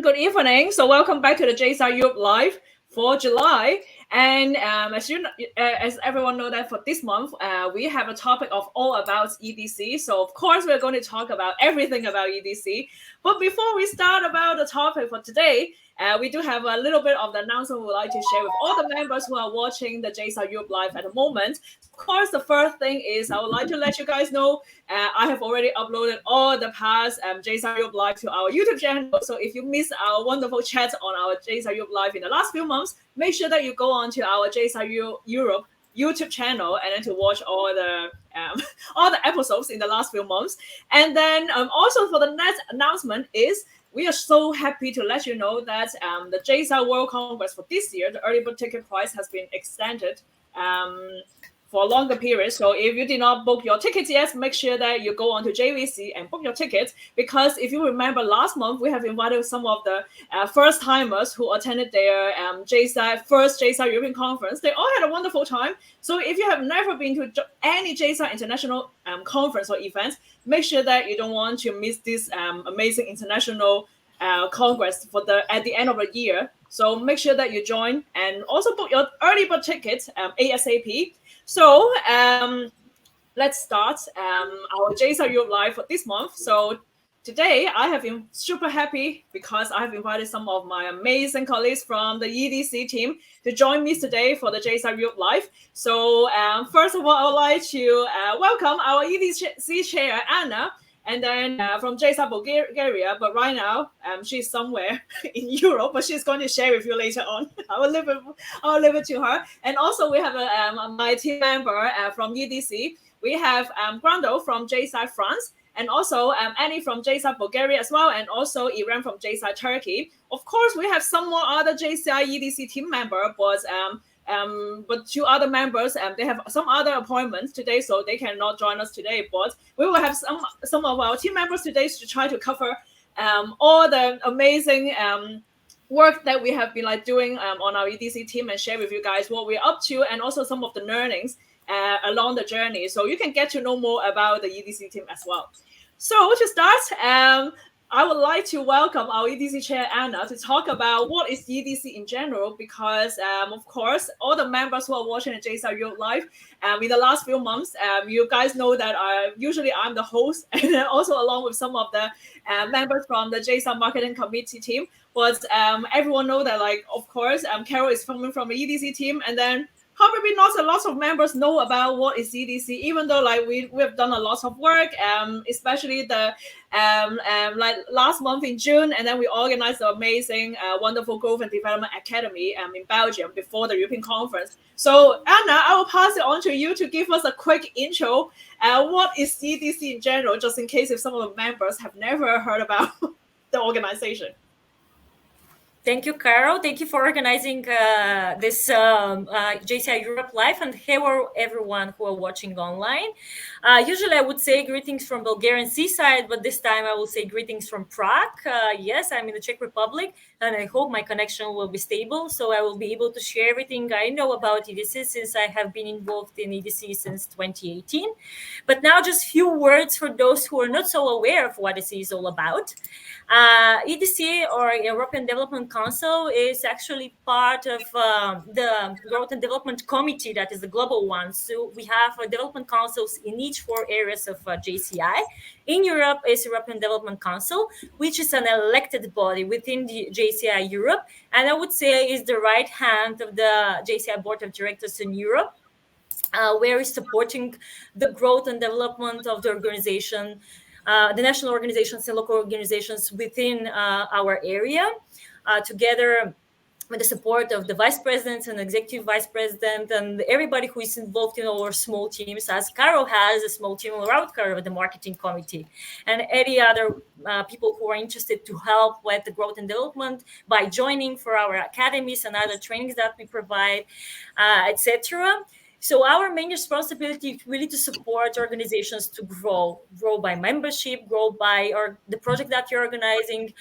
good evening. So welcome back to the JCI Europe Live for July. And as everyone know that for this month, we have a topic of all about EDC. So of course, we're going to talk about everything about EDC. But before we start about the topic for today, we do have a little bit of the announcement we would like to share with all the members who are watching the JCI Europe Live at the moment. Of course, the first thing is I would like to let you guys know I have already uploaded all the past JCI Europe Live to our YouTube channel. So if you missed our wonderful chat on our JCI Europe Live in the last few months, make sure that you go on to our JCI Europe YouTube channel and then to watch all the episodes in the last few months. And then also for the next announcement is we are so happy to let you know that the JCI World Congress for this year, the early bird ticket price has been extended for a longer period. So if you did not book your tickets yet, make sure that you go on to JVC and book your tickets, because if you remember last month, we have invited some of the first timers who attended their first JCI European conference. They all had a wonderful time. So if you have never been to any JCI international conference or event, make sure that you don't want to miss this amazing international congress at the end of the year. So make sure that you join and also book your early bird tickets ASAP. So let's start our JCI Europe Live for this month. So today I have been super happy because I have invited some of my amazing colleagues from the EDC team to join me today for the JCI Europe Live. So first of all, I would like to welcome our EDC chair, Anna, and then from JCI Bulgaria, but right now she's somewhere in Europe, but she's going to share with you later on. I will leave it to her. And also we have my team member from EDC. We have Grando from JCI France, and also Annie from JCI Bulgaria as well, and also Iran from JCI Turkey. Of course, we have some more other JCI EDC team member, but two other members, they have some other appointments today, so they cannot join us today. But we will have some of our team members today to try to cover all the amazing work that we have been doing on our EDC team and share with you guys what we're up to, and also some of the learnings along the journey, so you can get to know more about the EDC team as well. So to start, I would like to welcome our EDC chair, Anna, to talk about what is EDC in general, because, of course, all the members who are watching the JCI Europe Live in the last few months, you guys know that usually I'm the host, and also along with some of the members from the JCI Marketing Committee team. But everyone know that, of course, Carol is coming from the EDC team, and then probably not a lot of members know about what is EDC, even though we've done a lot of work, especially the last month in June, and then we organized the amazing, wonderful Growth and Development Academy in Belgium before the European conference. So Anna, I will pass it on to you to give us a quick intro. What is EDC in general, just in case if some of the members have never heard about the organization. Thank you, Carol. Thank you for organizing this JCI Europe Live, and hello everyone who are watching online. Usually I would say greetings from Bulgarian seaside, but this time I will say greetings from Prague. Yes, I'm in the Czech Republic, and I hope my connection will be stable, so I will be able to share everything I know about EDC, since I have been involved in EDC since 2018. But now just few words for those who are not so aware of what EDC is all about. EDC, or European Development Council, is actually part of the Growth and Development Committee, that is the global one. So we have development councils in each 4 areas of JCI. In Europe is European Development Council, which is an elected body within the JCI Europe, and I would say is the right hand of the JCI Board of Directors in Europe, where is supporting the growth and development of the organization, the national organizations and local organizations within our area, together with the support of the vice presidents and executive vice president and everybody who is involved in our small teams, as Carol has a small team around Carol, the marketing committee, and any other people who are interested to help with the growth and development by joining for our academies and other trainings that we provide, etc. So our main responsibility is really to support organizations to grow by membership, grow by the project that you're organizing,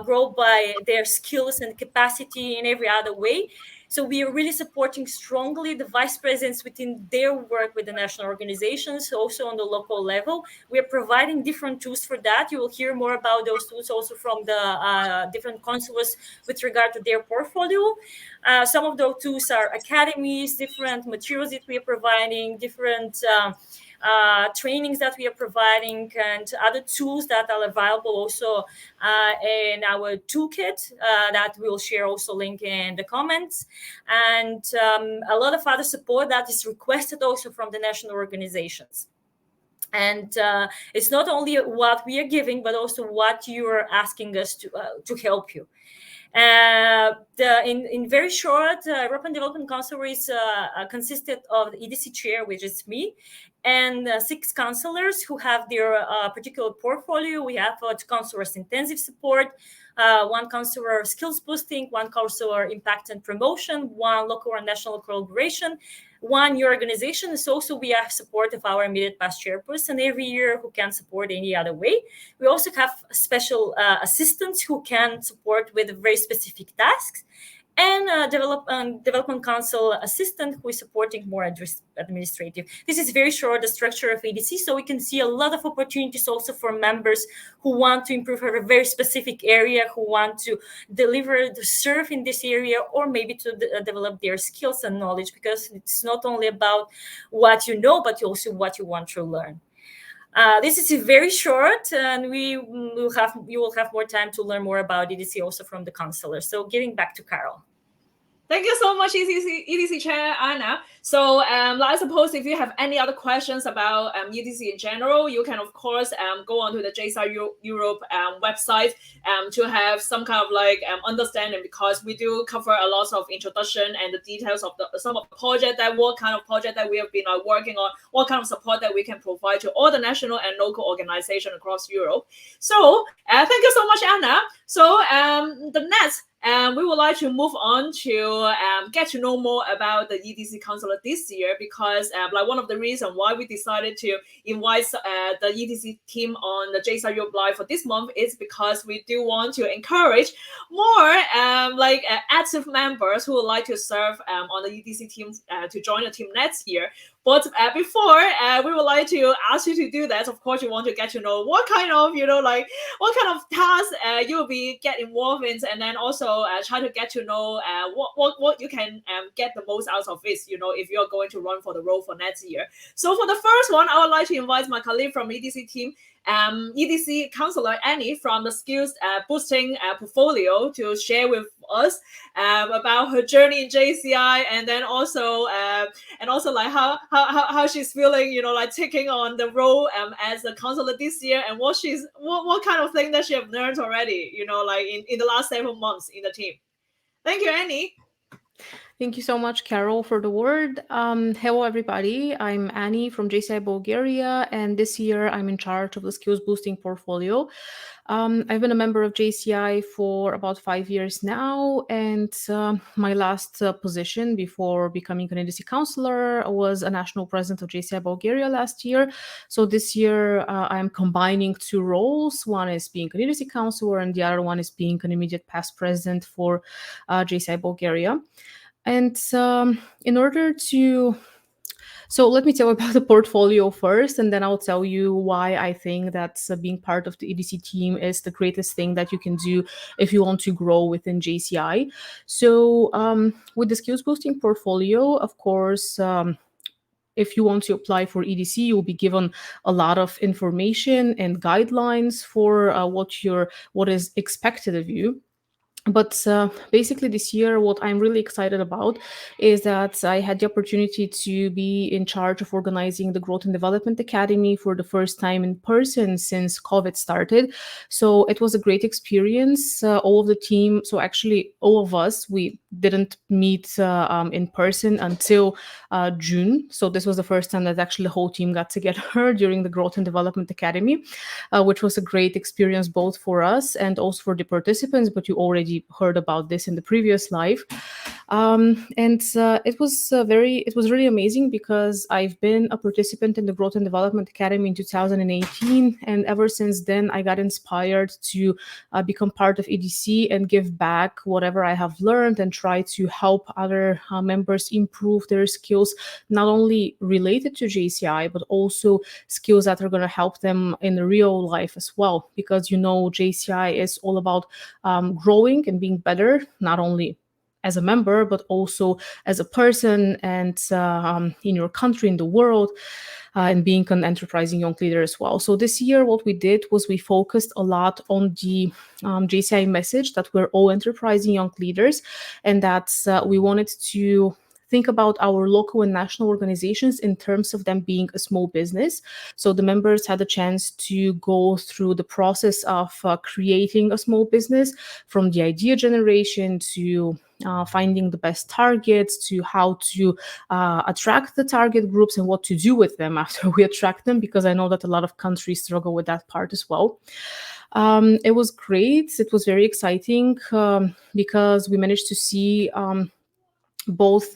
grow by their skills and capacity in every other way. So we are really supporting strongly the vice presidents within their work with the national organizations, also on the local level. We are providing different tools for that. You will hear more about those tools also from the different consuls with regard to their portfolio. Some of those tools are academies, different materials that we are providing, different trainings that we are providing, and other tools that are available also in our toolkit that we'll share also link in the comments, and a lot of other support that is requested also from the national organizations. And it's not only what we are giving, but also what you are asking us to help you. In very short, European Development Council is consisted of the EDC chair, which is me, and 6 counselors who have their particular portfolio. We have 2 counselors intensive support, 1 counselor skills boosting, 1 counselor impact and promotion, 1 local and national collaboration, 1 new organization. So also we have support of our immediate past chairperson every year who can support any other way. We also have special assistants who can support with very specific tasks, and development council assistant who is supporting more administrative. This is very short, the structure of EDC, so we can see a lot of opportunities also for members who want to improve a very specific area, who want to serve in this area, or maybe to develop their skills and knowledge, because it's not only about what you know, but also what you want to learn. This is very short, and you will have more time to learn more about EDC also from the counselors. So giving back to Carol. Thank you so much, EDC Chair Anna. So I suppose if you have any other questions about EDC in general, you can, of course, go onto the JCI Europe website to have some kind of like understanding, because we do cover a lot of introduction and the details of some of the project, what kind of project that we have been working on, what kind of support that we can provide to all the national and local organizations across Europe. So thank you so much, Anna. So the next, we would like to move on to get to know more about the EDC Council this year, because like one of the reasons why we decided to invite the EDC team on the JCI Europe Live for this month is because we do want to encourage more active members who would like to serve on the EDC team to join the team next year. But before we would like to ask you to do that, of course, you want to get to know what kind of, what kind of tasks you will be get involved in, and then also try to get to know what you can get the most out of it, if you're going to run for the role for next year. So for the first one, I would like to invite my colleague from EDC team, EDC Councillor Annie from the Skills Boosting portfolio, to share with us about her journey in JCI, and then also like how she's feeling, like taking on the role as a councillor this year, and what kind of thing that she have learned already, like in the last 7 months in the team. Thank you, Annie. Thank you so much, Carol, for the word. Hello, everybody. I'm Annie from JCI Bulgaria, and this year I'm in charge of the Skills Boosting portfolio. I've been a member of JCI for about 5 years now, and my last position before becoming an EDC counselor was a national president of JCI Bulgaria last year. So this year I'm combining 2 roles. One is being an EDC counselor, and the other one is being an immediate past president for JCI Bulgaria. And in order to... So let me tell you about the portfolio first, and then I'll tell you why I think that being part of the EDC team is the greatest thing that you can do if you want to grow within JCI. So with the Skills Boosting portfolio, of course, if you want to apply for EDC, you'll be given a lot of information and guidelines for what is expected of you. But basically this year, what I'm really excited about is that I had the opportunity to be in charge of organizing the Growth and Development Academy for the first time in person since COVID started. So it was a great experience. All of the team, so actually all of us, we didn't meet in person until June. So this was the first time that actually the whole team got together during the Growth and Development Academy, which was a great experience both for us and also for the participants, but you already heard about this in the previous live. It was really amazing because I've been a participant in the Growth and Development Academy in 2018, and ever since then I got inspired to become part of EDC and give back whatever I have learned and try to help other members improve their skills, not only related to JCI but also skills that are going to help them in the real life as well. Because JCI is all about growing and being better, not only as a member, but also as a person and in your country, in the world, and being an enterprising young leader as well. So this year, what we did was we focused a lot on the JCI message that we're all enterprising young leaders, and that we wanted to think about our local and national organizations in terms of them being a small business. So the members had a chance to go through the process of creating a small business, from the idea generation to finding the best targets, to how to attract the target groups and what to do with them after we attract them, because I know that a lot of countries struggle with that part as well. It was great. It was very exciting because we managed to see both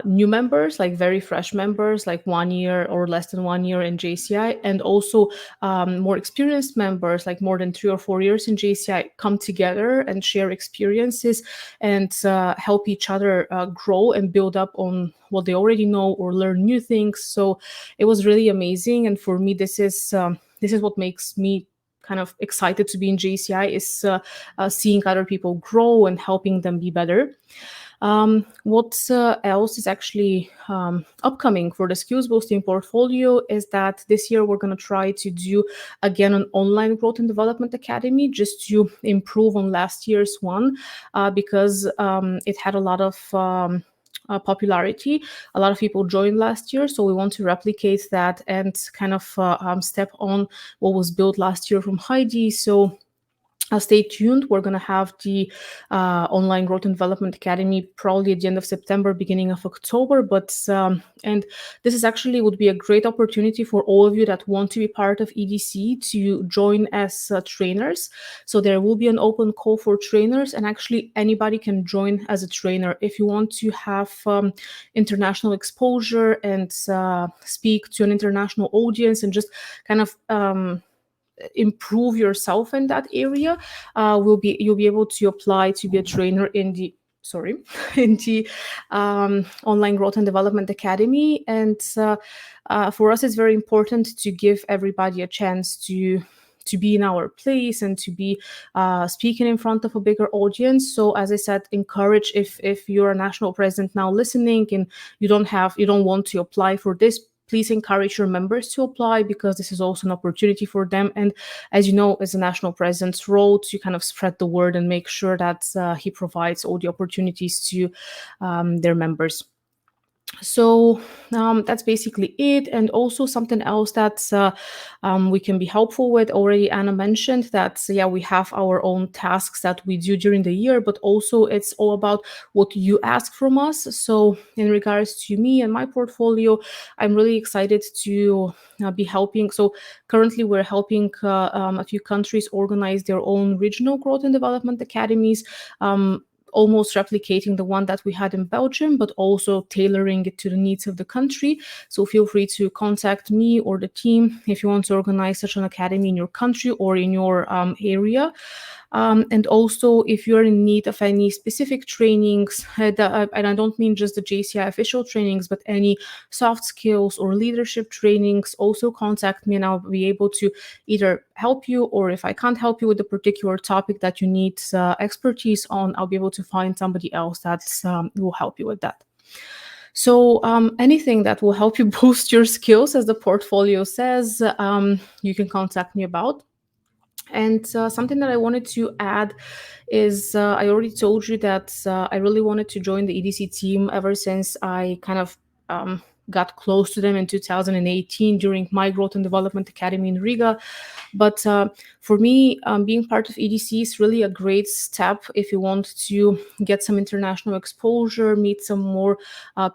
new members, like very fresh members, like 1 year or less than 1 year in JCI, and also more experienced members, like more than 3 or 4 years in JCI, come together and share experiences and help each other grow and build up on what they already know or learn new things. So it was really amazing. And for me, this is what makes me kind of excited to be in JCI, is seeing other people grow and helping them be better. What else is actually upcoming for the skills boosting portfolio is that this year we're going to try to do again an online growth and development academy, just to improve on last year's one, because it had a lot of popularity. A lot of people joined last year, so we want to replicate that and kind of step on what was built last year from Heidi. So stay tuned. We're going to have the online growth and development academy probably at the end of September, beginning of October. But and this is actually would be a great opportunity for all of you that want to be part of EDC to join as trainers. So there will be an open call for trainers, and actually anybody can join as a trainer if you want to have international exposure and speak to an international audience and just kind of improve yourself in that area. You'll be able to apply to be a trainer in the online growth and development academy. And for us, it's very important to give everybody a chance to be in our place and to be speaking in front of a bigger audience. So as I said, encourage, if you're a national president now listening and you don't want to apply for this, please encourage your members to apply, because this is also an opportunity for them. And as you know, as a national president's role, to kind of spread the word and make sure that he provides all the opportunities to their members. So that's basically it. And also something else that we can be helpful with. Already Anna mentioned that, we have our own tasks that we do during the year, but also it's all about what you ask from us. So in regards to me and my portfolio, I'm really excited to be helping. So currently we're helping a few countries organize their own regional growth and development academies, almost replicating the one that we had in Belgium, but also tailoring it to the needs of the country. So feel free to contact me or the team if you want to organize such an academy in your country or in your area. And also, if you're in need of any specific trainings, and I don't mean just the JCI official trainings, but any soft skills or leadership trainings, also contact me and I'll be able to either help you, or if I can't help you with the particular topic that you need expertise on, I'll be able to find somebody else that will help you with that. So anything that will help you boost your skills, as the portfolio says, you can contact me about. And something that I wanted to add is I already told you that I really wanted to join the EDC team ever since I kind of got close to them in 2018 during my Growth and Development Academy in Riga. But for me, being part of EDC is really a great step if you want to get some international exposure, meet some more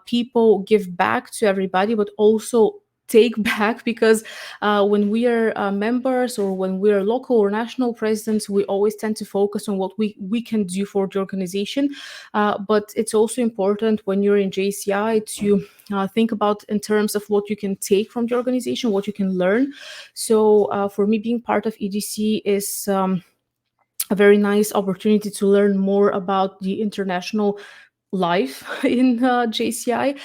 people, give back to everybody, but also take back, because when we are members, or when we are local or national presidents, we always tend to focus on what we can do for the organization. But it's also important when you're in JCI to think about in terms of what you can take from the organization, what you can learn. So for me, being part of EDC is a very nice opportunity to learn more about the international life in JCI,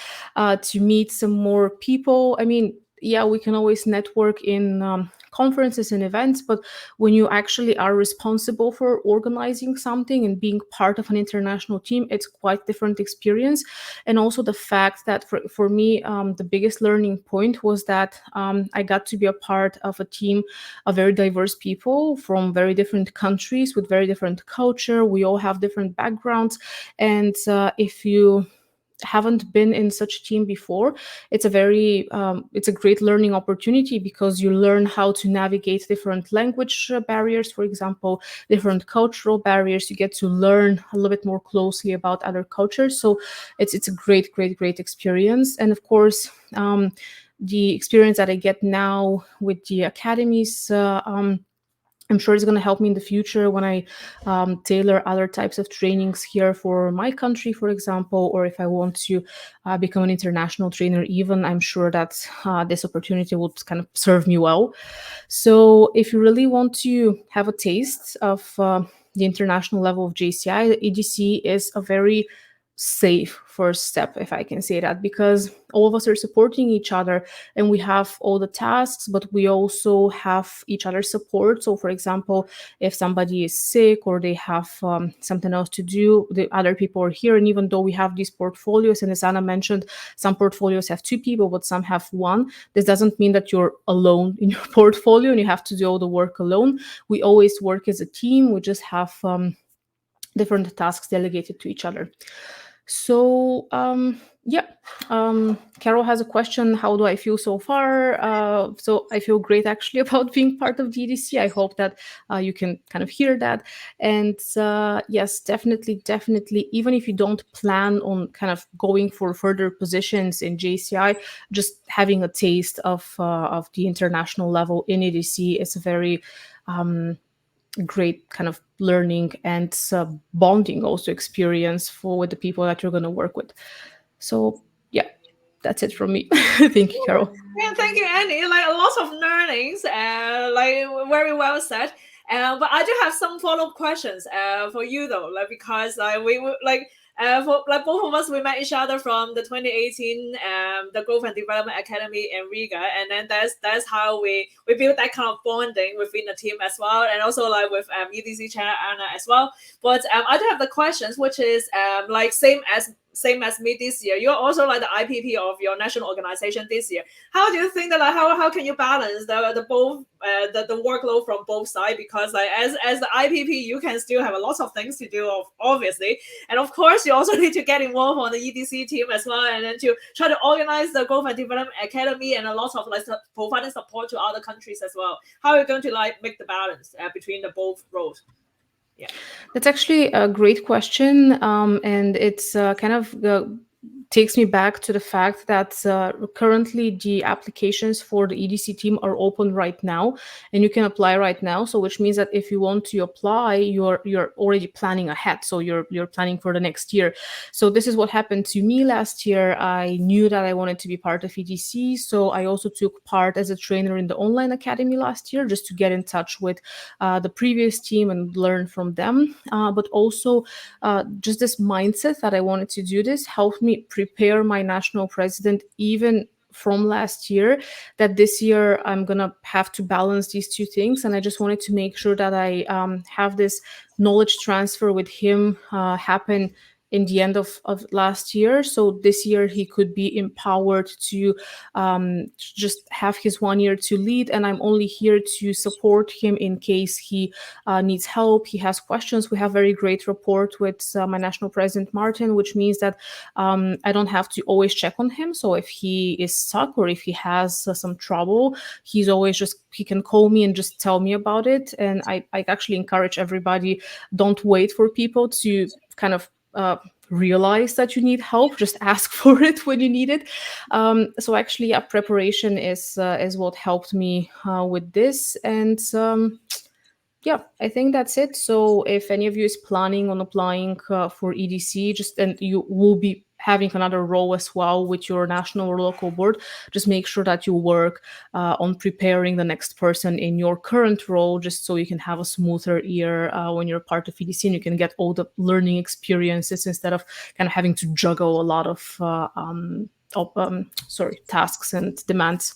to meet some more people. I mean, yeah, we can always network in conferences and events, but when you actually are responsible for organizing something and being part of an international team, it's quite different experience. And also the fact that for me, the biggest learning point was that I got to be a part of a team of very diverse people from very different countries with very different culture. We all have different backgrounds, and if you haven't been in such a team before, it's a great learning opportunity, because you learn how to navigate different language barriers, for example, different cultural barriers. You get to learn a little bit more closely about other cultures. So it's a great experience. And of course, the experience that I get now with the academies, I'm sure it's going to help me in the future when I tailor other types of trainings here for my country, for example, or if I want to become an international trainer even. I'm sure that this opportunity would kind of serve me well. So if you really want to have a taste of the international level of JCI, the EDC is a very safe first step, if I can say that, because all of us are supporting each other and we have all the tasks, but we also have each other's support. So for example, if somebody is sick or they have something else to do, the other people are here. And even though we have these portfolios, and as Anna mentioned, some portfolios have 2 people, but some have 1, this doesn't mean that you're alone in your portfolio and you have to do all the work alone. We always work as a team. We just have different tasks delegated to each other. So Carol has a question: how do I feel so far? So I feel great actually about being part of the EDC. I hope that you can kind of hear that. And yes, definitely, even if you don't plan on kind of going for further positions in JCI, just having a taste of the international level in EDC is a very great kind of learning and bonding also experience with the people that you're going to work with. So yeah, that's it from me. Thank you, Carol. Yeah, thank you, Annie. Like lots of learnings, like very well said. But I do have some follow-up questions for you though, like because we like for like both of us, we met each other from the 2018 the Growth and Development Academy in Riga, and then that's how we built that kind of bonding within the team as well, and also like with EDC China Anna as well. But I do have the questions, which is like same as me this year. You're also like the IPP of your national organization this year. How do you think that like how can you balance the both the workload from both sides? Because like as the IPP, you can still have a lot of things to do, obviously, and of course you also need to get involved on the EDC team as well, and then to try to organize the Growth and Development Academy and a lot of like providing support to other countries as well. How are you going to like make the balance between the both roles? Yeah, that's actually a great question, and it's kind of takes me back to the fact that currently the applications for the EDC team are open right now, and you can apply right now. So which means that if you want to apply, you're already planning ahead. So you're planning for the next year. So this is what happened to me last year. I knew that I wanted to be part of EDC, so I also took part as a trainer in the online academy last year, just to get in touch with the previous team and learn from them. But also just this mindset that I wanted to do this helped me prepare my national president even from last year, that this year I'm gonna have to balance these 2 things, and I just wanted to make sure that I have this knowledge transfer with him happen in the end of last year. So this year he could be empowered to just have his 1 year to lead, and I'm only here to support him in case he needs help, he has questions. We have very great rapport with my national president Martin, which means that I don't have to always check on him. So if he is stuck or if he has some trouble, he's always he can call me and just tell me about it. And I actually encourage everybody, don't wait for people to kind of realize that you need help. Just ask for it when you need it. So actually, preparation is what helped me with this. And yeah, I think that's it. So if any of you is planning on applying for EDC, and you will be having another role as well with your national or local board, just make sure that you work on preparing the next person in your current role, just so you can have a smoother year when you're part of EDC, and you can get all the learning experiences instead of kind of having to juggle a lot of tasks and demands.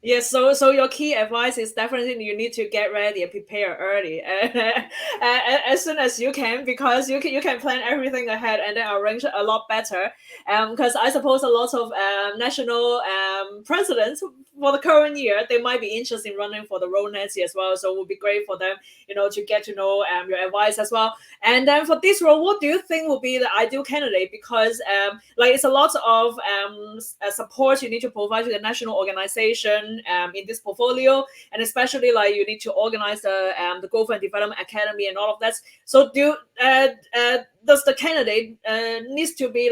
Yes, so your key advice is definitely you need to get ready and prepare early, as soon as you can, because you can plan everything ahead and then arrange a lot better. Because I suppose a lot of national presidents for the current year, they might be interested in running for the role next year as well. So it would be great for them, to get to know your advice as well. And then for this role, what do you think will be the ideal candidate? Because it's a lot of support you need to provide to the national organization in this portfolio, and especially you need to organize the Growth and Development Academy and all of that. So does the candidate needs to be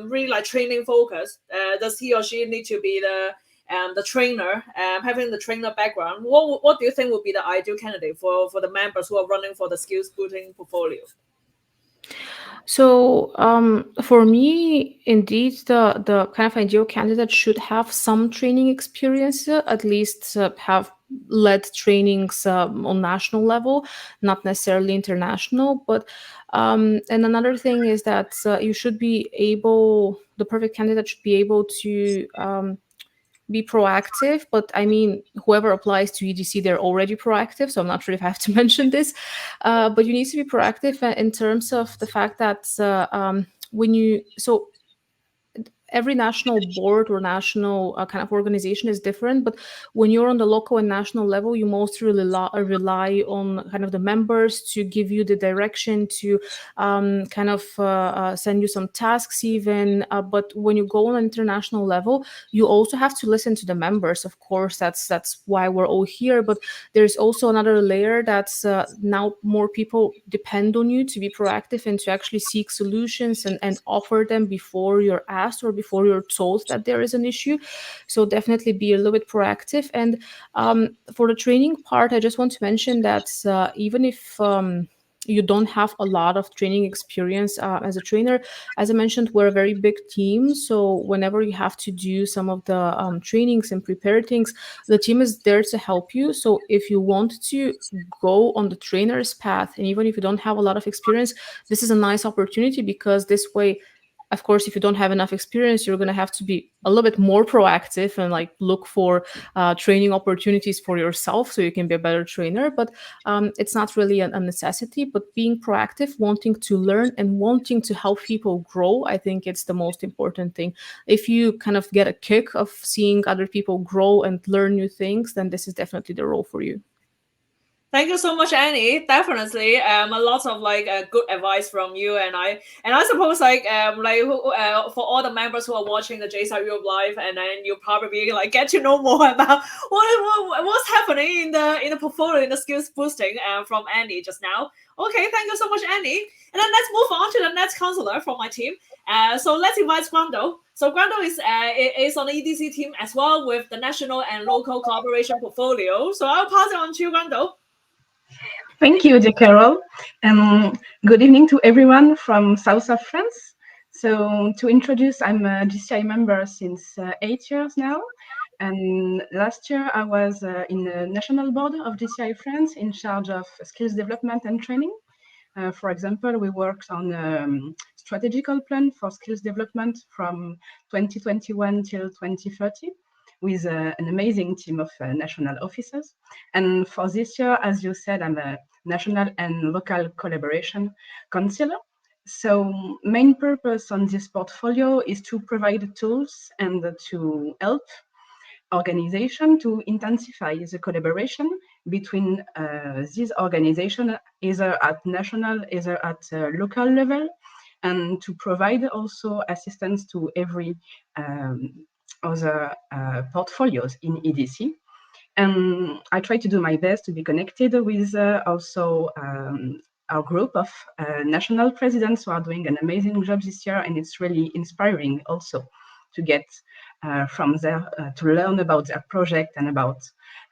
really training focused? Does he or she need to be the trainer, having the trainer background? What do you think would be the ideal candidate for the members who are running for the skills boosting portfolio? So for me, indeed, the kind of ideal candidate should have some training experience, at least have led trainings on national level, not necessarily international. But and another thing is that you should be able, the perfect candidate should be able to be proactive. But I mean, whoever applies to EDC, they're already proactive, so I'm not sure if I have to mention this, but you need to be proactive in terms of the fact that every national board or national kind of organization is different. But when you're on the local and national level, you mostly rely on kind of the members to give you the direction, to send you some tasks even. But when you go on an international level, you also have to listen to the members. Of course, that's why we're all here. But there's also another layer that's now more people depend on you to be proactive and to actually seek solutions and offer them before you're asked or before you're told that there is an issue. So definitely be a little bit proactive. And for the training part, I just want to mention that even if you don't have a lot of training experience as a trainer, as I mentioned, we're a very big team. So whenever you have to do some of the trainings and prepare things, the team is there to help you. So if you want to go on the trainer's path, and even if you don't have a lot of experience, this is a nice opportunity, because this way, of course, if you don't have enough experience, you're going to have to be a little bit more proactive and look for training opportunities for yourself so you can be a better trainer. But it's not really a necessity. But being proactive, wanting to learn and wanting to help people grow, I think it's the most important thing. If you kind of get a kick of seeing other people grow and learn new things, then this is definitely the role for you. Thank you so much, Annie. Definitely, a lot of good advice from you, and I suppose for all the members who are watching the JCI Europe Live, and then you probably get to know more about what's happening in the portfolio, in the skills boosting from Annie just now. Okay, thank you so much, Annie. And then let's move on to the next counselor from my team. So let's invite Gwando. So Gwando is on the EDC team as well with the national and local collaboration portfolio. So I'll pass it on to you, Gwando. Thank you, dear Carol, and good evening to everyone from south of France. So to introduce, I'm a JCI member since 8 years now, and last year I was in the national board of JCI France in charge of skills development and training. For example, we worked on a strategical plan for skills development from 2021 till 2030. With an amazing team of national officers. And for this year, as you said, I'm a national and local collaboration counselor. So main purpose on this portfolio is to provide tools and to help organization to intensify the collaboration between these organizations, either at national, either at local level, and to provide also assistance to every other portfolios in EDC. And I try to do my best to be connected with also our group of national presidents who are doing an amazing job this year, and it's really inspiring also to get from there to learn about their project and about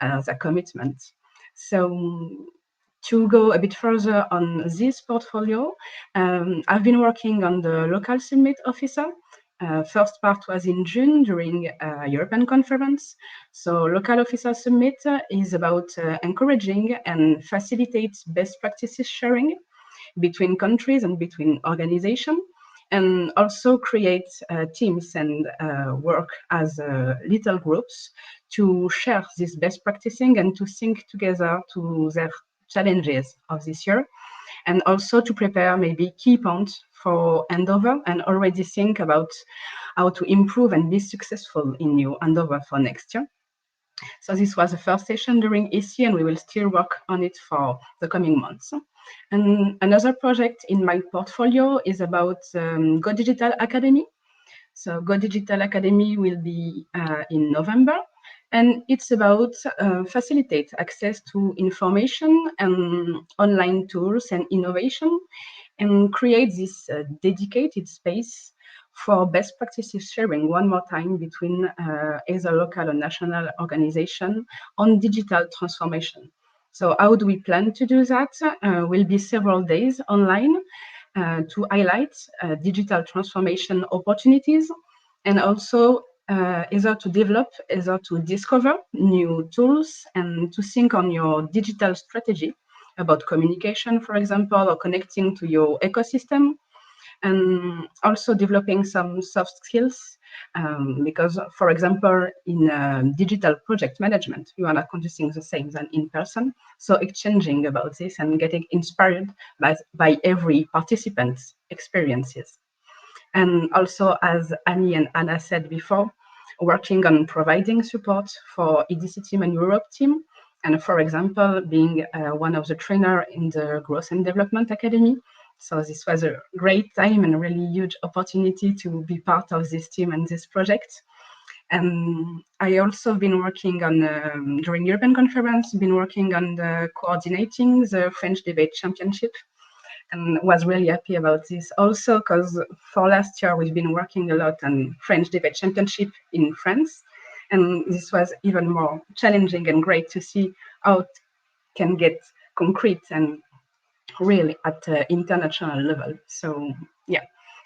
their commitment. So to go a bit further on this portfolio, I've been working on the local summit officer. First part was in June during a European conference. So local officer summit is about encouraging and facilitate best practices sharing between countries and between organizations, and also create teams and work as little groups to share this best practicing and to think together to their challenges of this year, and also to prepare maybe key points for handover and already think about how to improve and be successful in new handover for next year. So this was the first session during EC, and we will still work on it for the coming months. And another project in my portfolio is about Go Digital Academy. So Go Digital Academy will be in November, and it's about facilitate access to information and online tools and innovation, and create this dedicated space for best practices sharing one more time between either local or national organization on digital transformation. So how do we plan to do that? Will be several days online to highlight digital transformation opportunities, and also either to develop, either to discover new tools and to think on your digital strategy about communication, for example, or connecting to your ecosystem, and also developing some soft skills, because, for example, in digital project management, you are not conducting the same than in person. So exchanging about this and getting inspired by every participant's experiences. And also, as Annie and Anna said before, working on providing support for EDC team and Europe team. And for example, being one of the trainers in the Growth and Development Academy. So this was a great time and a really huge opportunity to be part of this team and this project. And I also been working on, during European conference, been working on the coordinating the French Debate Championship, and was really happy about this also, because for last year we've been working a lot on French Debate Championship in France, and this was even more challenging and great to see how it can get concrete and really at international level. So yeah,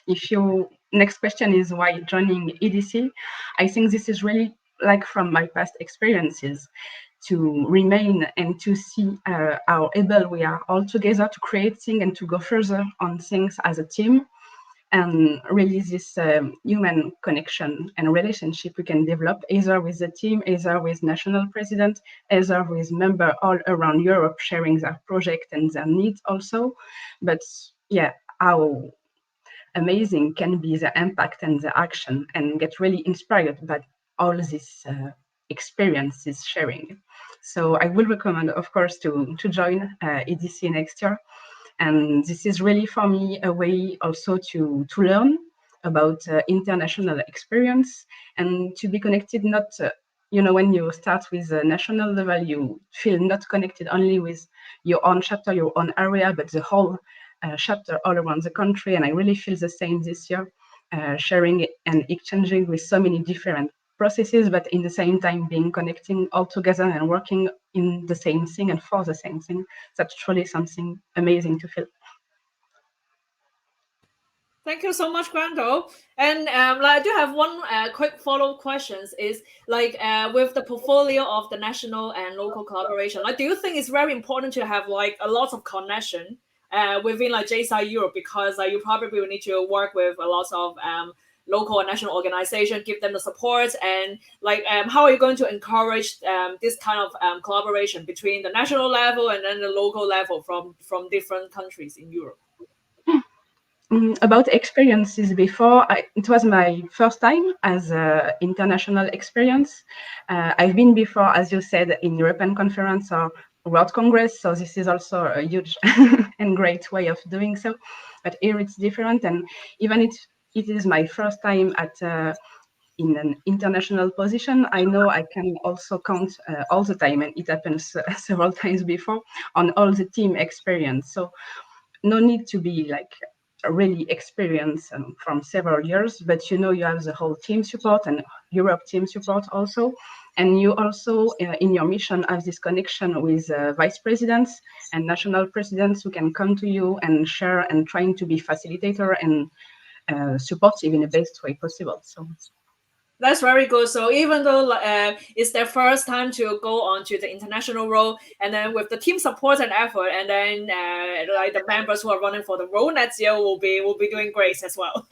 if you next question is why joining EDC, I think this is really like from my past experiences to remain and to see how able we are all together to create things and to go further on things as a team, and really this human connection and relationship we can develop either with the team, either with national president, either with members all around Europe sharing their project and their needs also. But yeah, how amazing can be the impact and the action, and get really inspired by all this experiences sharing. So I will recommend, of course, to join EDC next year. And this is really for me a way also to learn about international experience and to be connected, not, you know, when you start with a national level, you feel not connected only with your own chapter, your own area, but the whole chapter all around the country. And I really feel the same this year, sharing and exchanging with so many different processes, but in the same time being connecting all together and working in the same thing and for the same thing. That's truly something amazing to feel. Thank you so much, Grando. And I do have one quick follow-up questions is like with the portfolio of the national and local collaboration, like do you think it's very important to have like a lot of connection within like JCI Europe, because you probably will need to work with a lot of local and national organization, give them the support, and like how are you going to encourage this kind of collaboration between the national level and then the local level from different countries in Europe? About experiences before, it was my first time as an international experience. I've been before, as you said, in European conference or World Congress, so this is also a huge and great way of doing so. But here it's different, and even it is my first time at in an international position, I know I can also count all the time, and it happens several times before, on all the team experience. So no need to be like really experienced from several years, but you have the whole team support and Europe team support also. And you also, in your mission, have this connection with vice presidents and national presidents who can come to you and share and trying to be facilitator and supportive in the best way possible. So that's very good. So even though it's their first time to go on to the international role, and then with the team support and effort, and then like the members who are running for the role next year will be doing great as well.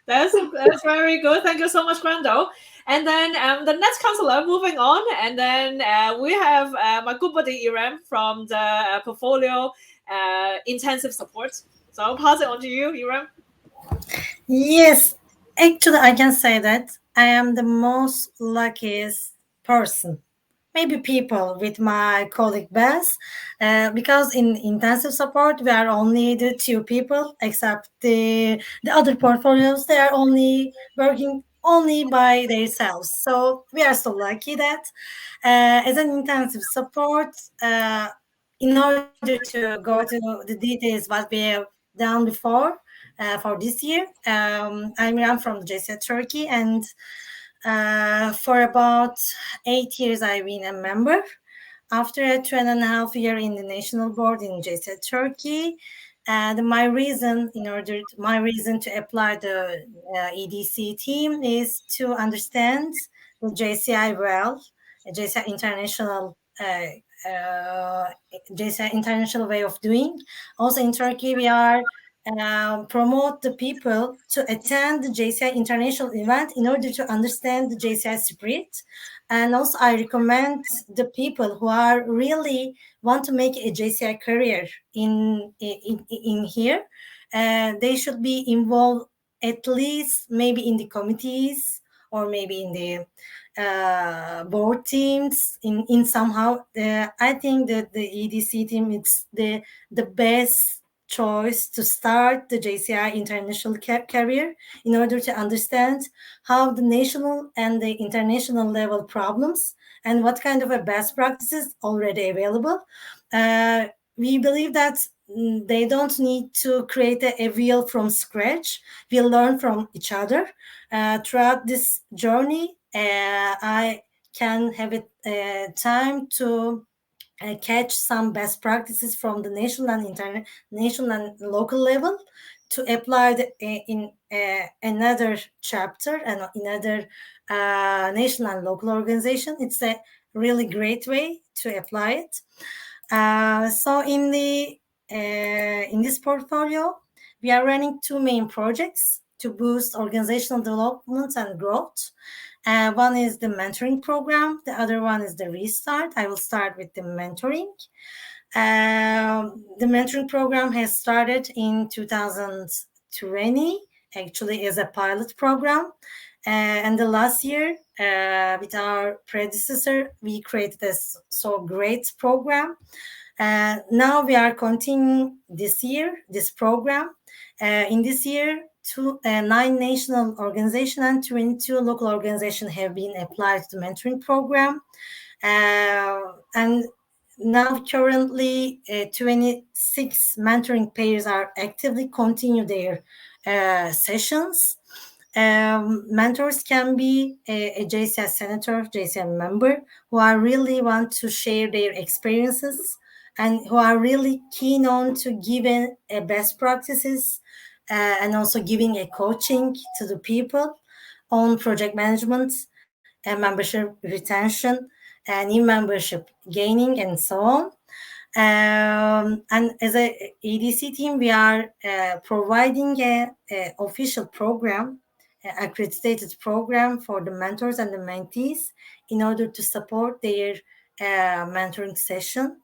That's very good. Thank you so much, Grando. And then the next counselor moving on, and then we have my good buddy Iram from the portfolio intensive support. So I'll pass it on to you, Iram. Yes, actually, I can say that I am the most luckiest person. Maybe people with my colleague Bess, because in intensive support we are only the 2 people, except the other portfolios. They are only working only by themselves. So we are so lucky that as an intensive support, in order to go to the details what we have done before for this year, I'm from JCI Turkey, and for about 8 years, I've been a member. After a 2.5 years in the national board in JCI Turkey, and my reason to apply the EDC team is to understand the JCI well, JCI international. JCI international way of doing. Also in Turkey, we are promote the people to attend the JCI international event in order to understand the JCI spirit. And also I recommend the people who are really want to make a JCI career in here, they should be involved at least maybe in the committees or maybe in the board teams in somehow. I think that the EDC team is the best choice to start the JCI international career in order to understand how the national and the international level problems and what kind of a best practices already available. We believe that they don't need to create a wheel from scratch. We'll learn from each other. Throughout this journey, I can have time to catch some best practices from the national and international and local level to apply in another chapter and another national and local organization. It's a really great way to apply it. So in this portfolio, we are running 2 main projects to boost organizational development and growth. One is the mentoring program. The other one is the restart. I will start with the mentoring. The mentoring program has started in 2020, actually as a pilot program. And the last year, with our predecessor, we created this so great program. Now we are continuing this program. In this year, 9 national organizations and 22 local organizations have been applied to the mentoring program. And now currently 26 mentoring pairs are actively continue their sessions. Mentors can be a JCI senator, JCI member who are really want to share their experiences and who are really keen on to giving best practices and also giving a coaching to the people on project management and membership retention and new membership gaining and so on. And as a EDC team, we are providing a official program, accredited program for the mentors and the mentees in order to support their mentoring session.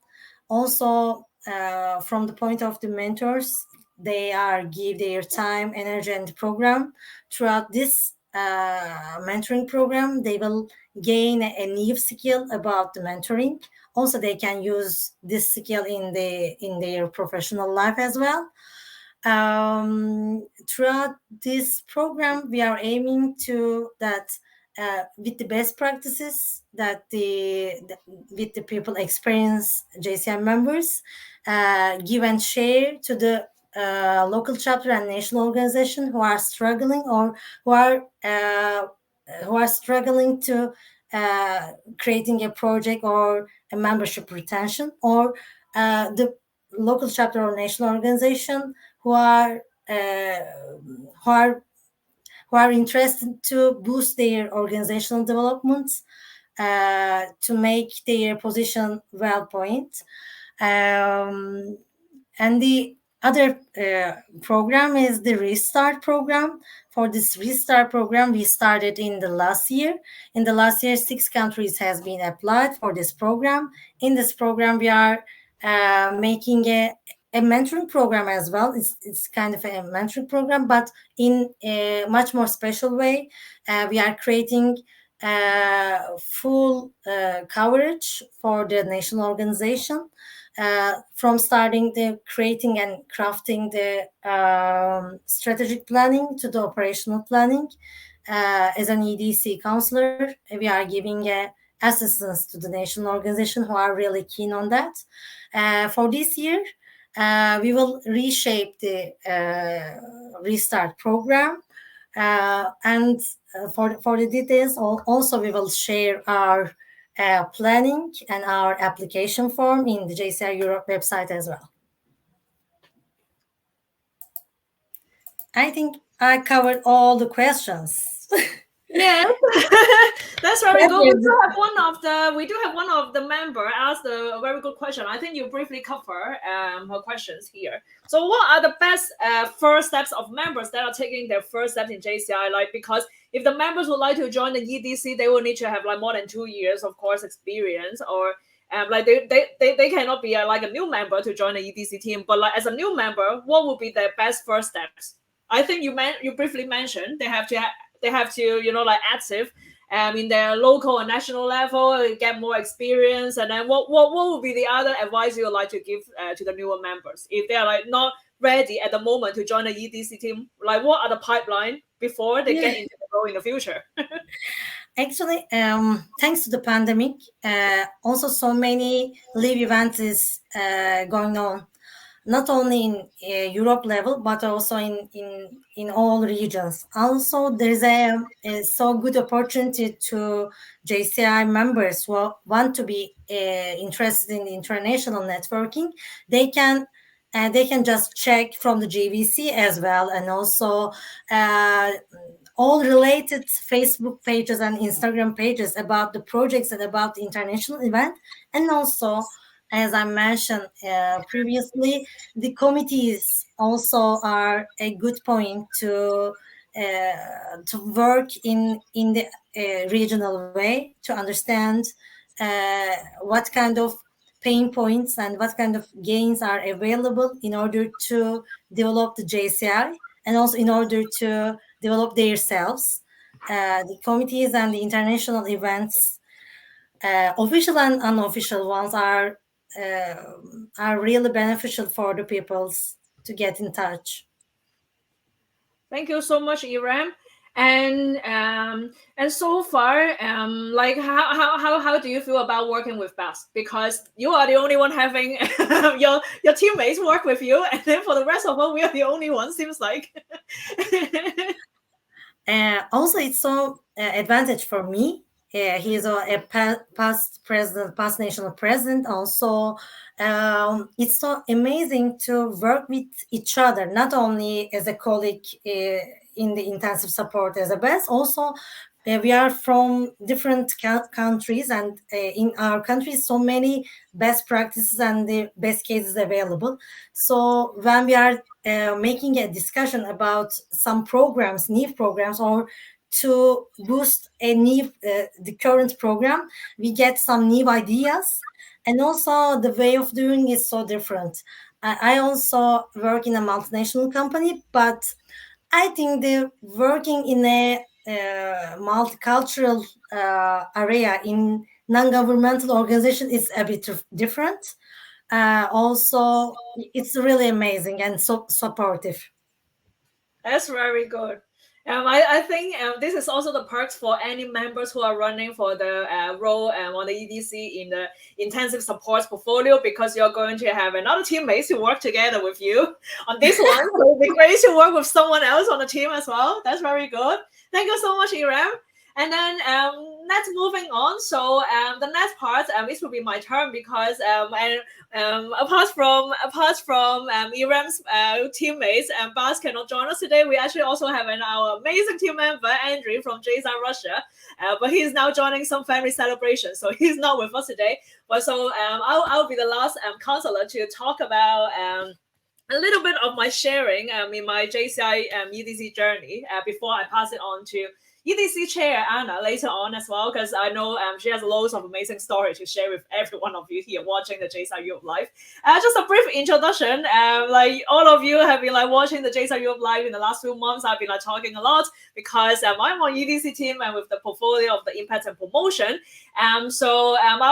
Also, from the point of the mentors, they give their time, energy, and the program. Throughout this mentoring program, they will gain a new skill about the mentoring. Also, they can use this skill in their professional life as well. Throughout this program, we are aiming to that with the best practices that with the people experience JCI members, give and share to the local chapter and national organization who are struggling or who are struggling to creating a project or a membership retention, or the local chapter or national organization who are interested to boost their organizational developments, to make their position well point. And the other program is the Restart program. For this Restart program, we started in the last year. In the last year, 6 countries has been applied for this program. In this program, we are making a mentoring program as well. It's kind of a mentoring program, but in a much more special way. We are creating full coverage for the national organization, from starting the creating and crafting the strategic planning to the operational planning. As an EDC counselor, we are giving assistance to the national organization who are really keen on that. For this year, we will reshape the Restart program, and for the details, also we will share our planning and our application form in the JCI Europe website as well. I think I covered all the questions. Yeah, that's very good. We do have one of the member asked a very good question. I think you briefly cover her questions here. So, what are the best first steps of members that are taking their first steps in JCI? Like, because if the members would like to join the EDC, they will need to have like more than 2 years, of course, experience, or like they cannot be like a new member to join the EDC team. But like as a new member, what would be their best first steps? I think you briefly mentioned they have to like active in their local and national level, get more experience. And then what would be the other advice you would like to give to the newer members if they are like not ready at the moment to join the EDC team? Like, what are the pipeline before they get into the role in the future? Actually, thanks to the pandemic, also so many live events is going on, not only in Europe level, but also in all regions. Also, there's a so good opportunity to JCI members who want to be interested in international networking. They can just check from the JVC as well, and also all related Facebook pages and Instagram pages about the projects and about the international event. And also, as I mentioned previously, the committees also are a good point to work in the regional way, to understand what kind of pain points and what kind of gains are available in order to develop the JCI, and also in order to develop themselves. The committees and the international events, official and unofficial ones, are really beneficial for the peoples to get in touch. Thank you so much, Iram. And so far, like how do you feel about working with Beth? Because you are the only one having your teammates work with you, and then for the rest of us, we are the only ones. Seems like. Also, it's so advantage for me. He is a past president, past national president. Also, it's so amazing to work with each other, not only as a colleague in the intensive support as a best. Also, we are from different countries, and in our countries, so many best practices and the best cases available. So when we are making a discussion about some programs, new programs, or to boost the current program, we get some new ideas, and also the way of doing is so different. I also work in a multinational company, but I think the working in a multicultural area in non-governmental organization is a bit different. Also, it's really amazing and so supportive. That's very good. I think this is also the perks for any members who are running for the role on the EDC in the intensive support portfolio, because you're going to have another teammates to work together with you on this one. So it'll be great to work with someone else on the team as well. That's very good. Thank you so much, Iram. And then let's moving on. So the next part, this will be my turn, because apart from Iram's teammates, Bas cannot join us today. We actually also have our amazing team member Andrew from JCI Russia, but he's now joining some family celebration, so he's not with us today. But so I'll be the last counselor to talk about a little bit of my sharing in my JCI EDC journey before I pass it on to EDC Chair Anna later on as well, because I know she has loads of amazing stories to share with every one of you here watching the JCI Europe Live. Just a brief introduction. Like all of you have been like watching the JCI Europe Live in the last few months. I've been like talking a lot because I'm on EDC team and with the portfolio of the impact and promotion. So I'm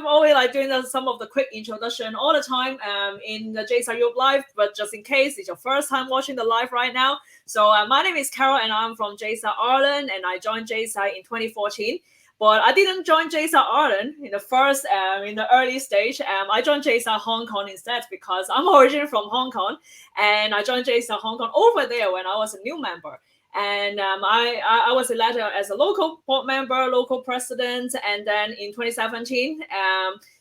always like doing some of the quick introduction all the time in the JCI Europe Live, but just in case it's your first time watching the live right now. So my name is Carol and I'm from JCI Ireland, and I joined JCI in 2014. But I didn't join JCI Ireland in the first, in the early stage. I joined JCI Hong Kong instead, because I'm originally from Hong Kong, and I joined JCI Hong Kong over there when I was a new member. And I was elected as a local board member, local president, and then in 2017,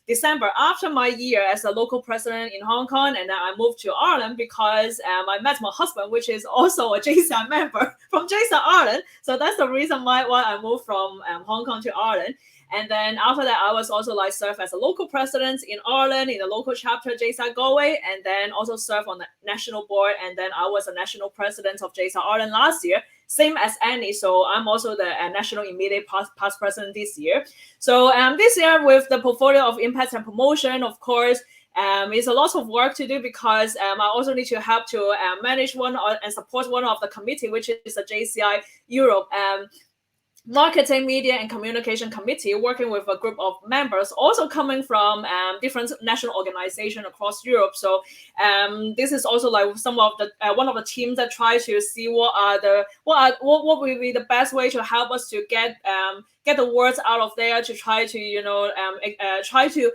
December, after my year as a local president in Hong Kong, and then I moved to Ireland because I met my husband, which is also a JCI member from JCI Ireland. So that's the reason why I moved from Hong Kong to Ireland. And then after that, I was also like served as a local president in Ireland in the local chapter JCI Galway, and then also served on the national board. And then I was a national president of JCI Ireland last year, same as Annie. So I'm also the national immediate past president this year. So this year with the portfolio of impact and promotion, of course, it's a lot of work to do, because I also need to help to manage and support one of the committee, which is the JCI Europe Marketing, Media and Communication Committee, working with a group of members also coming from different national organizations across Europe. So this is also like some of the one of the teams that try to see what will be the best way to help us to get the words out of there, to try to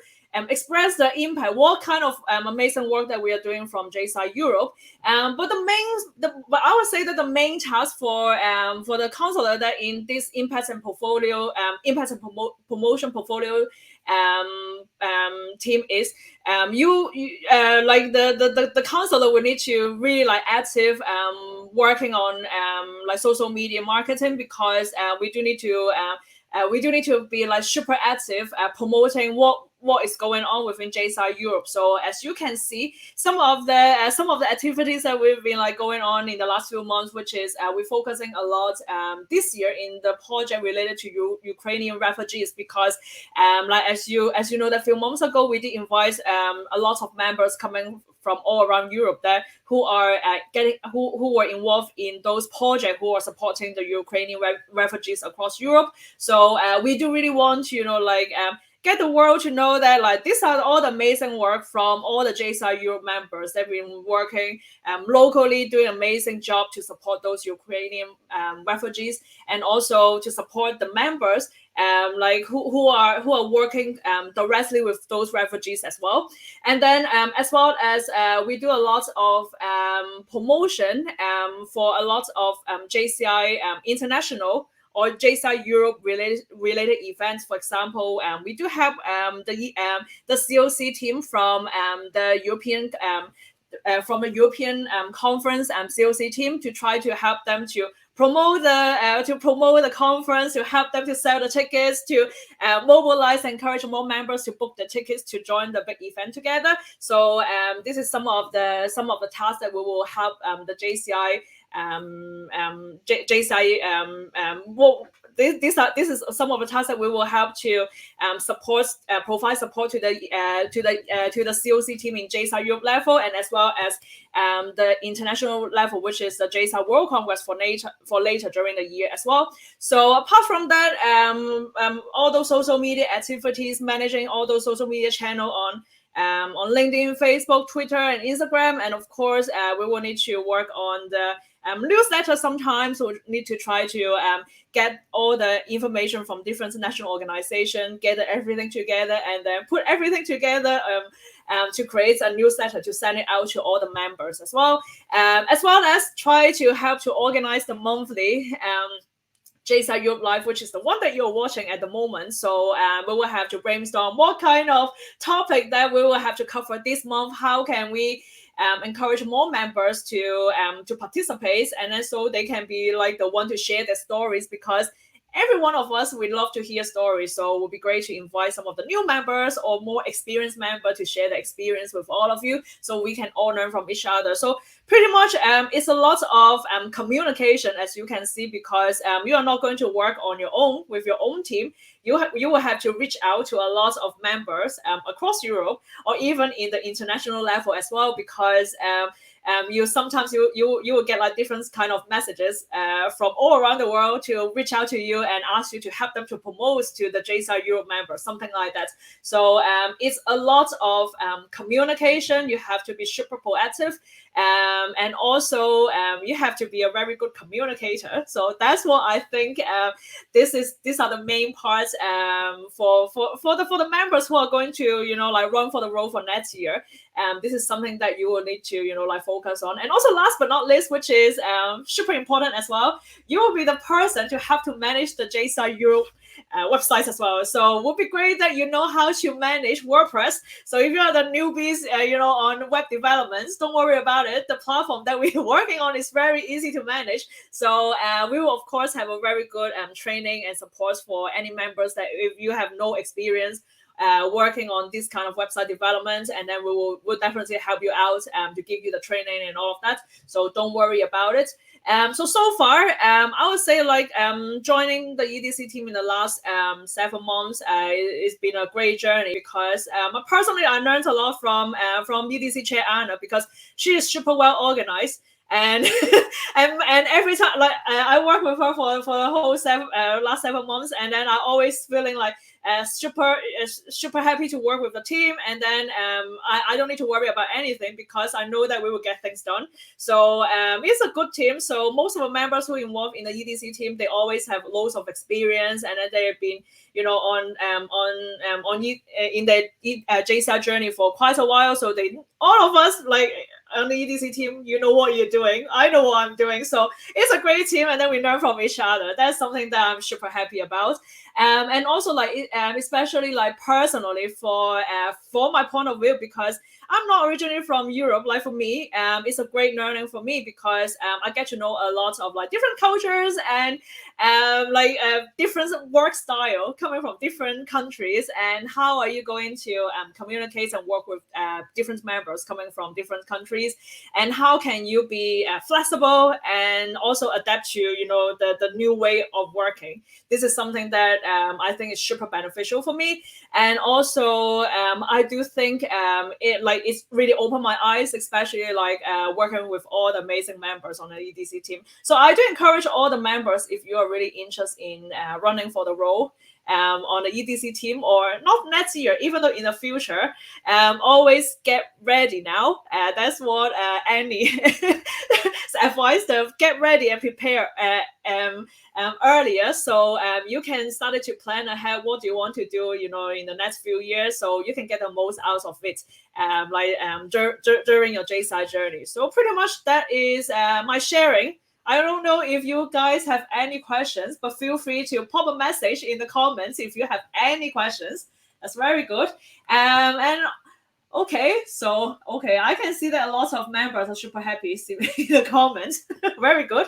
express the impact, what kind of amazing work that we are doing from JCI Europe. But I would say that the main task for the counselor that in this impact and portfolio, promotion portfolio team is like the counselor will need to really like active working on like social media marketing, because we do need to be like super active promoting what is going on within JCI Europe. So as you can see, some of the activities that we've been like going on in the last few months, which is we're focusing a lot this year in the project related to Ukrainian refugees, because like as you know, that a few months ago we did invite a lot of members coming from all around Europe that who were involved in those projects, who are supporting the Ukrainian refugees across Europe. So we do really want to get the world to know that like these are all the amazing work from all the JCI Europe members. They've been working locally, doing an amazing job to support those Ukrainian refugees, and also to support the members like who are working directly with those refugees as well. And then as well as we do a lot of promotion for a lot of JCI international or JCI Europe related events. For example, we do have the COC team from the European conference COC team, to try to help them to promote the conference, to help them to sell the tickets, to mobilize and encourage more members to book the tickets to join the big event together. So this is some of the tasks that we will help the JCI this is some of the tasks that we will help to provide support to the COC team in JCI Europe level, and as well as the international level, which is the JCI World Congress for later during the year as well. So apart from that, all those social media activities, managing all those social media channels on LinkedIn, Facebook, Twitter, and Instagram, and of course, we will need to work on the newsletter sometimes. So we need to try to get all the information from different national organizations, gather everything together, and then put everything together to create a newsletter to send it out to all the members as well as try to help to organize the monthly JCI Europe Live, which is the one that you're watching at the moment. So we will have to brainstorm what kind of topic that we will have to cover this month. How can we encourage more members to participate, and then so they can be like the one to share their stories, because every one of us, we love to hear stories. So it would be great to invite some of the new members or more experienced members to share their experience with all of you, so we can all learn from each other. So pretty much it's a lot of communication, as you can see, because you are not going to work on your own with your own team. You will have to reach out to a lot of members across Europe, or even in the international level as well, because you sometimes you will get like different kind of messages from all around the world to reach out to you and ask you to help them to promote to the JCI Europe members, something like that. So it's a lot of communication. You have to be super proactive, and also you have to be a very good communicator. So that's what I think. These are the main parts for the members who are going to like run for the role for next year. This is something that you will need to like focus on. And also last but not least, which is super important as well, you will be the person to have to manage the JCI Europe websites as well. So it would be great that you know how to manage WordPress. So if you are the newbies on web developments, don't worry about it. The platform that we're working on is very easy to manage. So we will of course have a very good training and support for any members that if you have no experience working on this kind of website development, and then we'll definitely help you out to give you the training and all of that. So don't worry about it. So far, I would say like joining the EDC team in the last 7 months, it's been a great journey, because personally I learned a lot from EDC chair Anna, because she is super well organized. And and every time like I work with her for the whole last 7 months, and then I always feeling like super happy to work with the team, and then I don't need to worry about anything, because I know that we will get things done. So it's a good team. So most of the members who are involved in the EDC team, they always have loads of experience, and then they have been in their JCI journey for quite a while. So all of us like on the EDC team, you know what you're doing. I know what I'm doing. So it's a great team, and then we learn from each other. That's something that I'm super happy about. And also like especially like personally for my point of view, because I'm not originally from Europe. Like for me, it's a great learning for me, because I get to know a lot of like different cultures and different work style coming from different countries, and how are you going to communicate and work with different members coming from different countries, and how can you be flexible and also adapt to the new way of working. This is something that I think is super beneficial for me. And also I do think it's really opened my eyes, especially like working with all the amazing members on the EDC team. So I do encourage all the members, if you are really interested in running for the role on the EDC team, or not next year, even though in the future, always get ready now. That's what Annie advised them. Get ready and prepare earlier, so you can start to plan ahead what you want to do in the next few years, so you can get the most out of it during your JCI journey. So pretty much that is my sharing. I don't know if you guys have any questions, but feel free to pop a message in the comments if you have any questions. That's very good. And okay, I can see that a lot of members are super happy in the comments. Very good.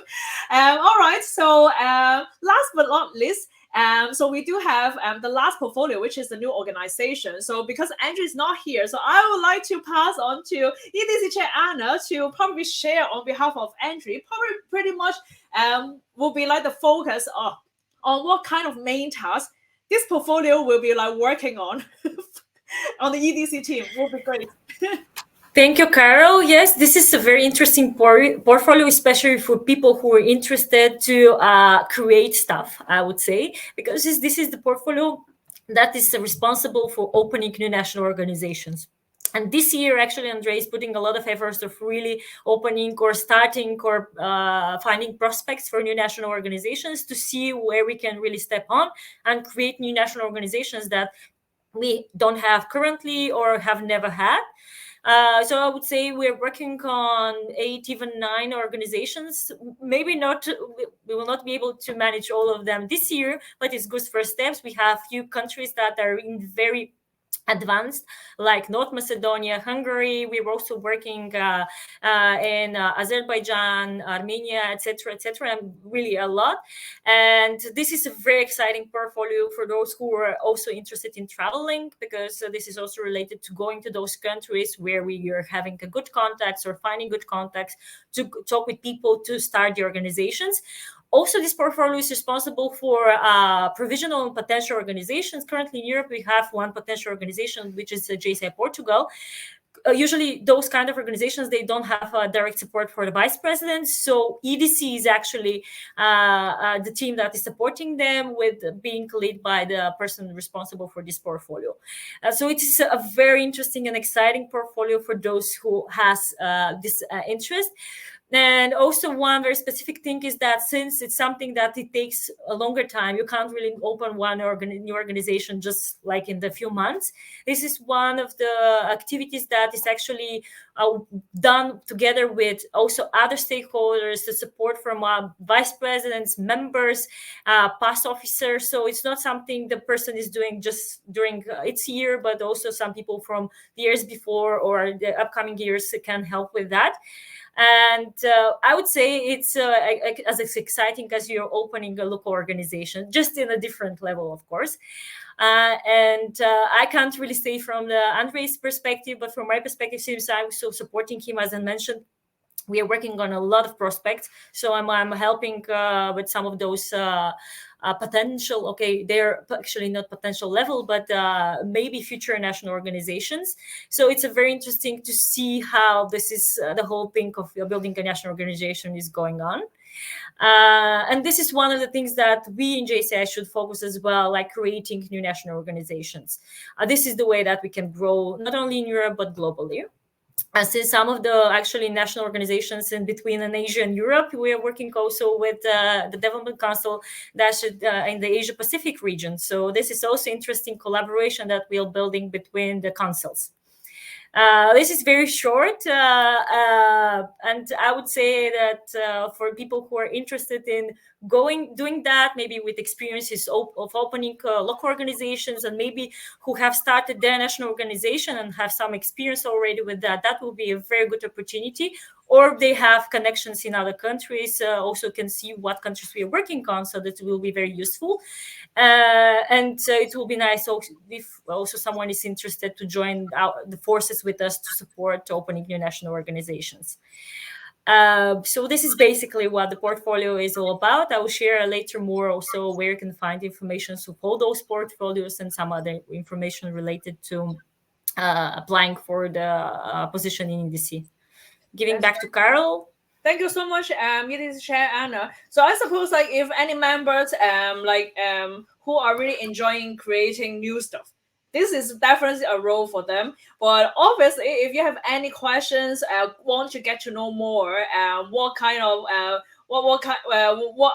All right, so last but not least, so we do have the last portfolio, which is the new organization. So because Andrew is not here, so I would like to pass on to EDC Chair Anna to probably share on behalf of Andrew. Probably pretty much will be like the focus on what kind of main task this portfolio will be like working on on the EDC team. Will be great. Thank you, Carol. Yes, this is a very interesting portfolio, especially for people who are interested to create stuff, I would say, because this is the portfolio that is responsible for opening new national organizations. And this year, actually, Andre is putting a lot of efforts of really opening or starting or finding prospects for new national organizations to see where we can really step on and create new national organizations that we don't have currently or have never had. So I would say we're working on 8, even 9 organizations. Maybe not, we will not be able to manage all of them this year, but it's good first steps. We have few countries that are in very advanced, like North Macedonia, Hungary. We were also working in Azerbaijan, Armenia, etc., and really a lot. And this is a very exciting portfolio for those who are also interested in traveling, because this is also related to going to those countries where we are having a good contacts or finding good contacts to talk with people to start the organizations. Also, this portfolio is responsible for provisional and potential organizations. Currently in Europe, we have one potential organization, which is JCI Portugal. Usually those kind of organizations, they don't have direct support for the vice president. So EDC is actually the team that is supporting them, with being led by the person responsible for this portfolio. So it's a very interesting and exciting portfolio for those who has this interest. And also one very specific thing is that since it's something that it takes a longer time, you can't really open one new organization just like in the few months. This is one of the activities that is actually done together with also other stakeholders, the support from vice presidents, members, past officers. So it's not something the person is doing just during its year, but also some people from the years before or the upcoming years can help with that. And I would say it's as exciting as you're opening a local organization, just in a different level, of course. And I can't really say from the Andre's perspective, but from my perspective, since I'm so supporting him, as I mentioned, we are working on a lot of prospects. So I'm helping with some of those potential, okay, they're actually not potential level, but maybe future national organizations. So it's a very interesting to see how this is the whole thing of building a national organization is going on. And this is one of the things that we in JCI should focus as well, like creating new national organizations. This is the way that we can grow not only in Europe, but globally. Since some of the actually national organizations in between in Asia and Europe, we are working also with the Development Council that's in the Asia Pacific region. So this is also interesting collaboration that we are building between the councils. This is very short, and I would say that for people who are interested in doing that, maybe with experiences of opening local organizations, and maybe who have started their national organization and have some experience already with that, that will be a very good opportunity. Or they have connections in other countries, also can see what countries we are working on, so that will be very useful. And it will be nice also if also someone is interested to join the forces with us to support opening new national organizations. So this is basically what the portfolio is all about. I will share later more also where you can find information to all those portfolios and some other information related to applying for the position in EDC. Giving back to Carol. Thank you so much, EDC Chair Anna. So I suppose, like, if any members, who are really enjoying creating new stuff, this is definitely a role for them. But obviously, if you have any questions, want to get to know more, what kind of what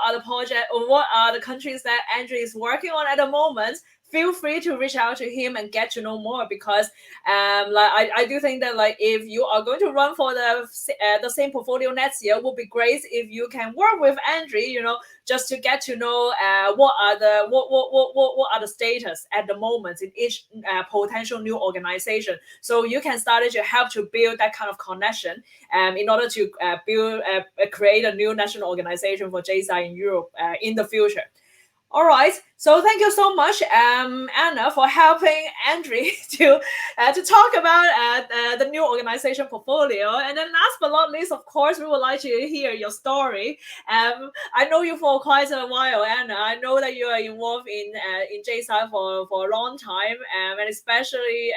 are the project or what are the countries that Andrew is working on at the moment, feel free to reach out to him and get to know more, because I do think that, like, if you are going to run for the same portfolio next year, it would be great if you can work with Andrew, just to get to know what are the status at the moment in each potential new organization, so you can start to help to build that kind of connection in order to create a new national organization for JCI in Europe in the future. All right, so thank you so much, Anna, for helping Andrew to talk about the new organization portfolio. And then last but not least, of course, we would like to hear your story. I know you for quite a while, Anna. I know that you are involved in JCI for a long time, and especially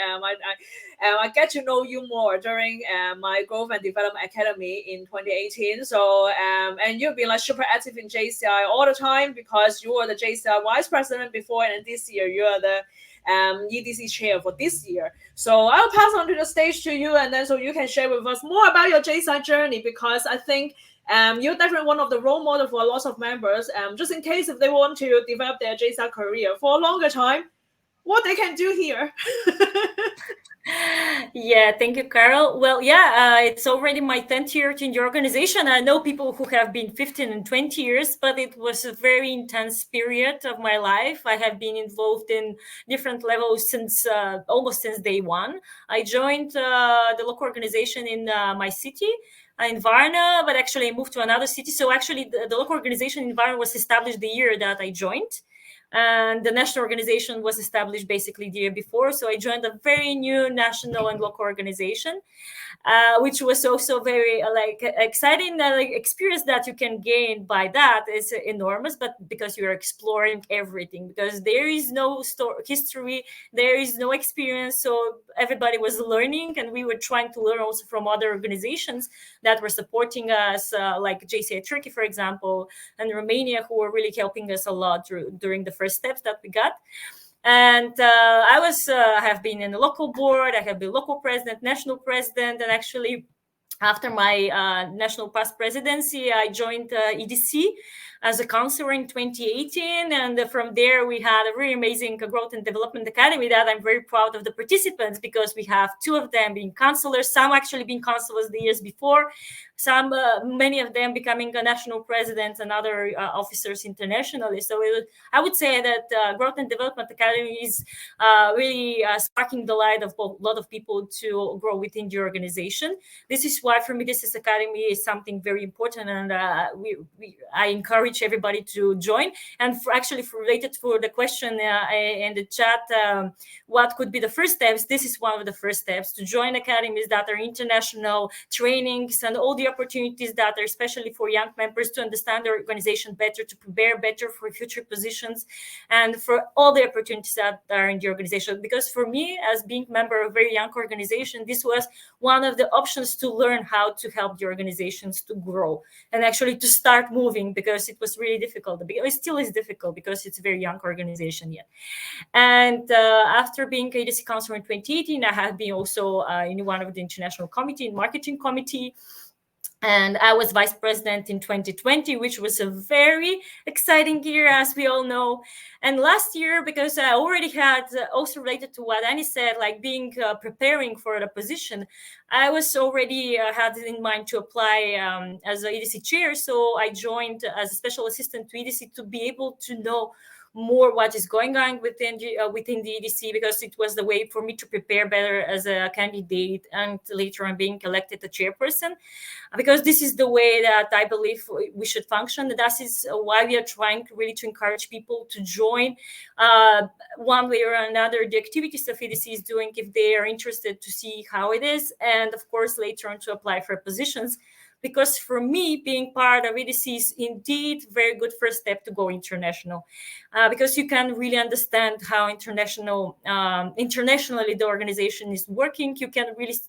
I get to know you more during my Growth and Development Academy in 2018. So and you've been like super active in JCI all the time, because you are the JCI Vice vice president before, and this year you are the EDC chair for this year. So I'll pass on to the stage to you, and then so you can share with us more about your JCI journey, because I think you're definitely one of the role models for lots of members. Just in case if they want to develop their JCI career for a longer time, what they can do here. Yeah, thank you, Carol. Well, yeah, it's already my 10th year in the organization. I know people who have been 15 and 20 years, but it was a very intense period of my life. I have been involved in different levels since almost since day one. I joined the local organization in my city, in Varna, but actually I moved to another city. So actually the local organization in Varna was established the year that I joined. And the national organization was established basically the year before. So I joined a very new national and local organization, which was also very exciting. Experience that you can gain by that is enormous, but because you are exploring everything, because there is no history, there is no experience. So everybody was learning, and we were trying to learn also from other organizations that were supporting us, like JCI Turkey, for example, and Romania, who were really helping us a lot during the first steps that we got. And I have been in the local board, I have been local president, national president, and actually after my national past presidency, I joined EDC as a counselor in 2018. And from there, we had a really amazing growth and development academy that I'm very proud of the participants, because we have 2 of them being counselors, some actually being counselors the years before, many of them becoming a national president and other officers internationally. So I would say that Growth and Development Academy is really sparking the light of a lot of people to grow within the organization. This is why for me, this academy is something very important, and I encourage everybody to join. And related to the question in the chat, what could be the first steps? This is one of the first steps, to join academies that are international trainings and all the opportunities that are especially for young members to understand their organization better, to prepare better for future positions, and for all the opportunities that are in the organization. Because for me, as being a member of a very young organization, this was one of the options to learn how to help the organizations to grow and actually to start moving, because it was really difficult. It still is difficult because it's a very young organization yet. And after being EDC counselor in 2018, I have been also in one of the international committee, marketing committee. And I was vice president in 2020, which was a very exciting year, as we all know. And last year, because I already had, also related to what Annie said, like being preparing for the position, I was already had in mind to apply as a EDC chair. So I joined as a special assistant to EDC to be able to know more what is going on within the EDC, because it was the way for me to prepare better as a candidate and later on being elected a chairperson, because this is the way that I believe we should function. That is why we are trying really to encourage people to join one way or another the activities of EDC is doing if they are interested to see how it is, and of course later on to apply for positions. Because for me, being part of EDC is indeed a very good first step to go international, because you can really understand how internationally the organization is working. You can really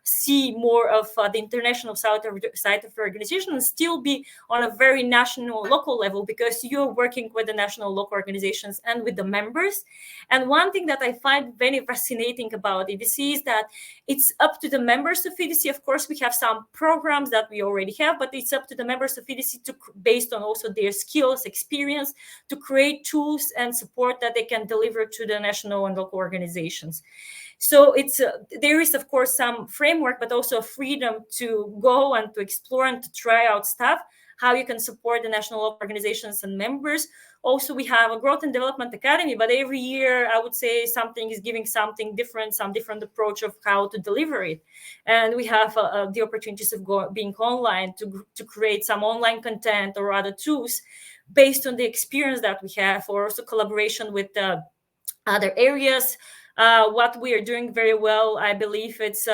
see more of the international side of the organization and still be on a very national, local level, because you're working with the national, local organizations and with the members. And one thing that I find very fascinating about EDC is that it's up to the members of EDC. Of course, we have some programs that we already have, but it's up to the members of EDC to, based on also their skills, experience, to create tools and support that they can deliver to the national and local organizations. So there is, of course, some framework, but also a freedom to go and to explore and to try out stuff, how you can support the national organizations and members. Also, we have a Growth and Development Academy, but every year, I would say something is giving something different, some different approach of how to deliver it. And we have the opportunities of being online to create some online content or other tools based on the experience that we have, or also collaboration with other areas. What we are doing very well, I believe, it's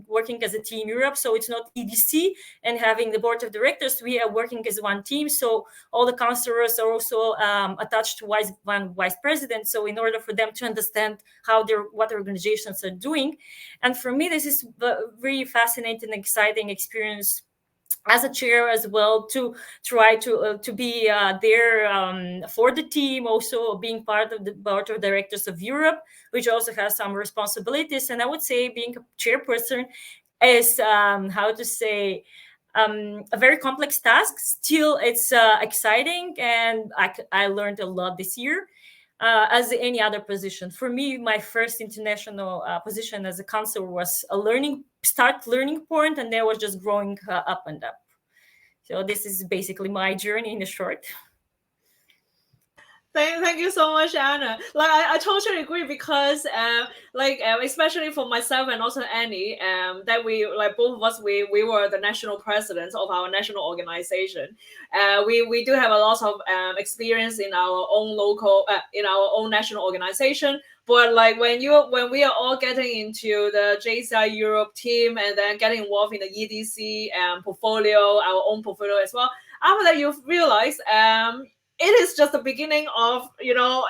working as a team Europe. So it's not EDC and having the board of directors. We are working as one team. So all the counselors are also attached to one vice president. So in order for them to understand what organizations are doing. And for me, this is a very fascinating, exciting experience as a chair as well, to try to be there for the team, also being part of the board of directors of Europe, which also has some responsibilities. And I would say being a chairperson is how to say a very complex task. Still, it's exciting, and I learned a lot this year. As any other position. For me, my first international position as a counselor was a learning point, and then was just growing up and up. So this is basically my journey in a short. Thank you so much, Anna. Like I totally agree, because especially for myself and also Annie, that we, like, both of us, we were the national presidents of our national organization. We do have a lot of experience in our own local in our own national organization. But like when we are all getting into the JCI Europe team and then getting involved in the EDC portfolio, our own portfolio as well, after that you realize it is just the beginning of,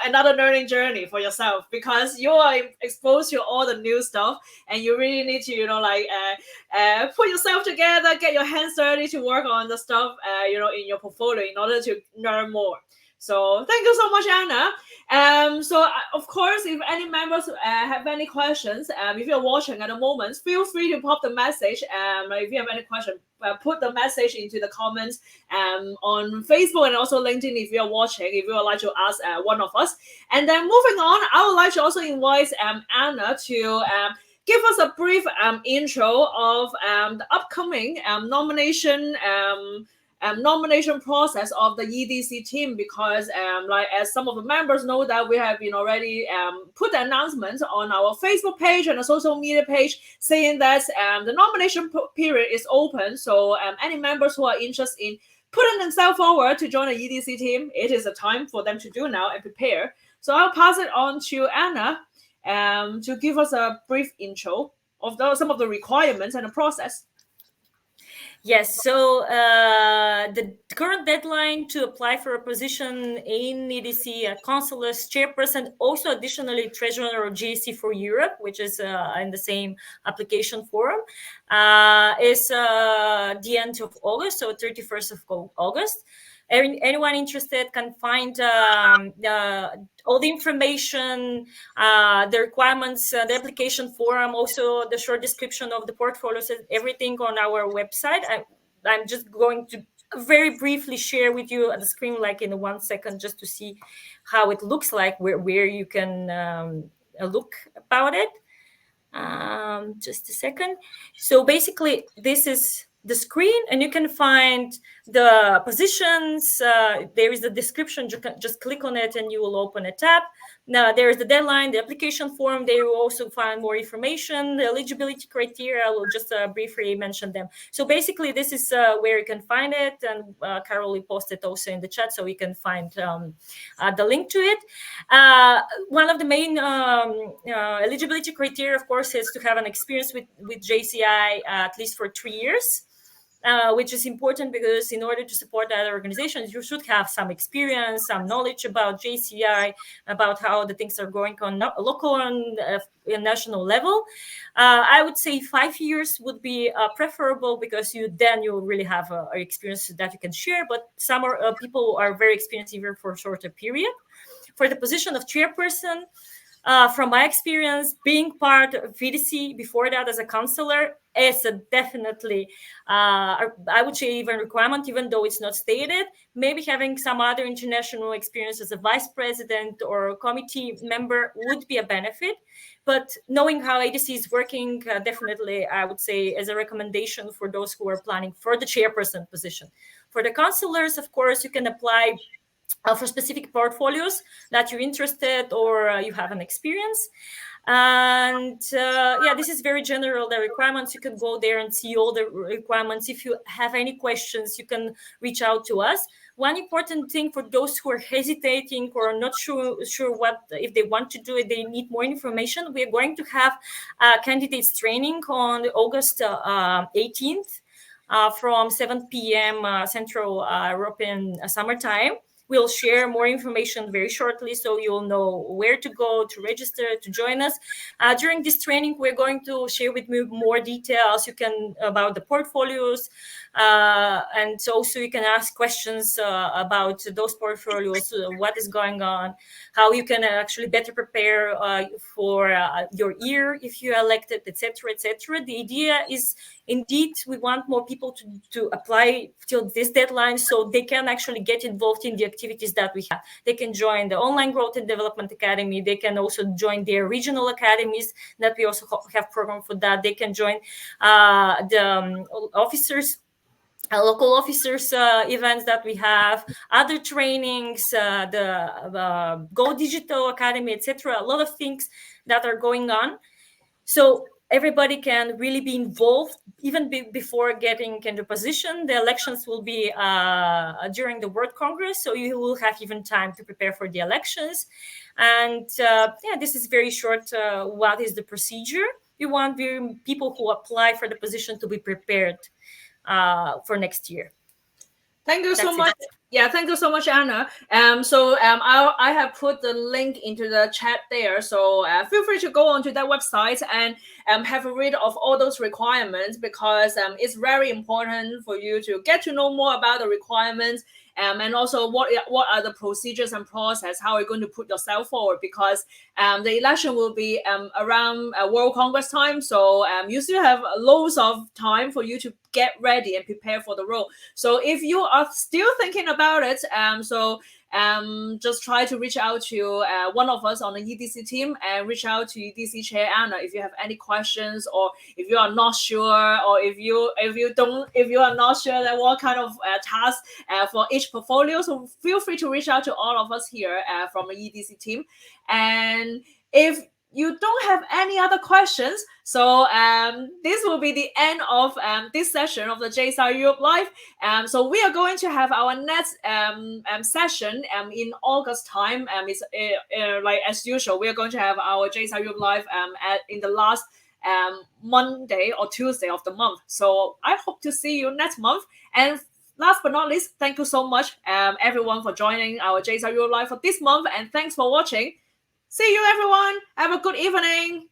another learning journey for yourself, because you are exposed to all the new stuff, and you really need to put yourself together, get your hands dirty to work on the stuff in your portfolio in order to learn more. So thank you so much, Anna. Of course, if any members have any questions, if you're watching at the moment, feel free to pop the message. If you have any question, put the message into the comments on Facebook and also LinkedIn if you're watching, if you would like to ask one of us. And then moving on, I would like to also invite Anna to give us a brief intro of the upcoming nomination process of the EDC team, because as some of the members know, that we have been already put the announcement on our Facebook page and a social media page saying that the nomination period is open. So any members who are interested in putting themselves forward to join the EDC team, it is a time for them to do now and prepare. So I'll pass it on to Anna to give us a brief intro of some of the requirements and the process. Yes, so the current deadline to apply for a position in EDC, consulate chairperson, also additionally treasurer of JC for Europe, which is in the same application forum, is the end of August, so 31st of August. Anyone interested can find all the information, the requirements, the application form, also the short description of the portfolios, everything on our website. I'm just going to very briefly share with you on the screen, like in 1 second, just to see how it looks like, where you can look about it. Just a second. So basically, this is the screen, and you can find the positions. There is the description. You can just click on it and you will open a tab. Now there is the deadline, the application form. There you will also find more information, the eligibility criteria. I will just briefly mention them. So basically, this is where you can find it, and Carol will post it also in the chat, so you can find the link to it. One of the main eligibility criteria, of course, is to have an experience with JCI at least for 3 years. Which is important, because in order to support other organizations, you should have some experience, some knowledge about JCI, about how the things are going on local and national level. I would say 5 years would be preferable, because you will really have an experience that you can share. But some people are very experienced even for a shorter period. For the position of chairperson, from my experience, being part of EDC before that as a counselor is definitely, I would say, even requirement, even though it's not stated. Maybe having some other international experience as a vice president or a committee member would be a benefit. But knowing how EDC is working, definitely, I would say, as a recommendation for those who are planning for the chairperson position. For the counselors, of course, you can apply for specific portfolios that you're interested or you have an experience. And this is very general, the requirements. You can go there and see all the requirements. If you have any questions, you can reach out to us. One important thing for those who are hesitating or not sure what, if they want to do it, they need more information. We are going to have candidates training on August 18th from 7 p.m. Central European Summer Time. We'll share more information very shortly, so you'll know where to go to register to join us. During this training, we're going to share with you more details about the portfolios, and also you can ask questions about those portfolios, what is going on, how you can actually better prepare for your year if you are elected, etc., etc. The idea is, indeed, we want more people to apply till this deadline, so they can actually get involved in the activities that we have. They can join the Online Growth and Development Academy. They can also join their regional academies that we also have program for that. They can join the officers, local officers events that we have, other trainings, the Go Digital Academy, etc. A lot of things that are going on. So everybody can really be involved even before getting into position. The elections will be during the World Congress, so you will have even time to prepare for the elections. And this is very short. What is the procedure? We want people who apply for the position to be prepared for next year. Thank you so much. Yeah, thank you so much, Anna. I have put the link into the chat there. So feel free to go onto that website and have a read of all those requirements, because it's very important for you to get to know more about the requirements. And also what are the procedures and process, how are you going to put yourself forward, because the election will be around World Congress time, so you still have loads of time for you to get ready and prepare for the role. So if you are still thinking about it, just try to reach out to one of us on the EDC team, and reach out to EDC Chair Anna if you have any questions, or if you are not sure, or if you are not sure that what kind of task for each portfolio. So feel free to reach out to all of us here from the EDC team. And if you don't have any other questions, so this will be the end of this session of the JCI Europe Live. So we are going to have our next session in August time. It's like as usual, we are going to have our JCI Europe Live in the last Monday or Tuesday of the month. So I hope to see you next month. And last but not least, thank you so much, everyone, for joining our JCI Europe Live for this month, and thanks for watching. See you, everyone. Have a good evening.